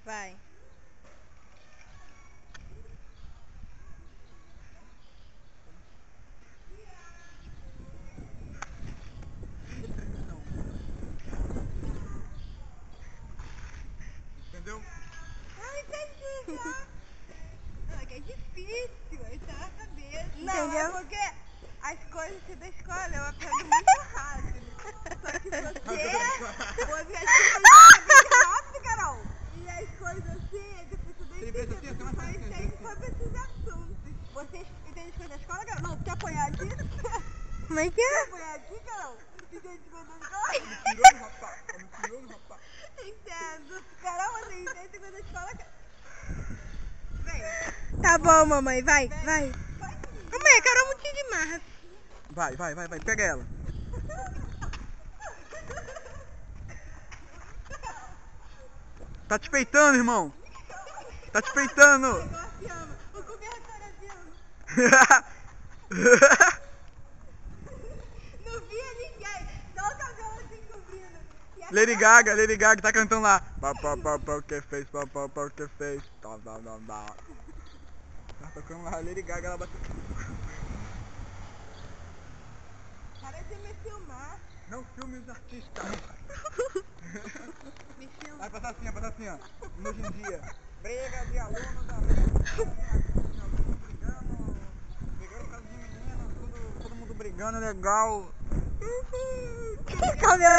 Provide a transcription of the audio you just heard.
Vai. Entendeu? Não entendi já. Não, é que é difícil, aí tá na cabeça. Não, Entendeu? é porque as coisas que da escola eu aprendo muito rápido. Só que você as coisas aprende rápido, Carol. E as coisas assim, é difícil de entender, porque você só entende sobre esses assuntos. Você entende as coisas da escola, Carol? Não, quer apanhar aqui? Como é que Quer é? apanhar aqui, Carol? Entende as coisas da escola? Me tirou no rapaz. Me tirou no rapaz. Entendo. Carol, você entende as coisas da escola? Vem. Tá bom, mamãe. Vai, Vem. vai. Vai. Mamãe, a Carol muito de marra. Vai. Pega ela. Tá te peitando, irmão. Tá te peitando. Igual se ama. O cobertor é viu. Não via ninguém. Só o cabelo assim cobrindo. E a Lady Gaga tá cantando lá. Pau que fez, pau que fez. Tá. Tá tocando lá, Lady Gaga, ela bateu. Para de me filmar. Não filme os artistas. Me filma. Vai passar assim, ó. Hoje em dia. Briga de alunos ali. Brigando por causa de menino. Todo mundo brigando, legal. Cabelo.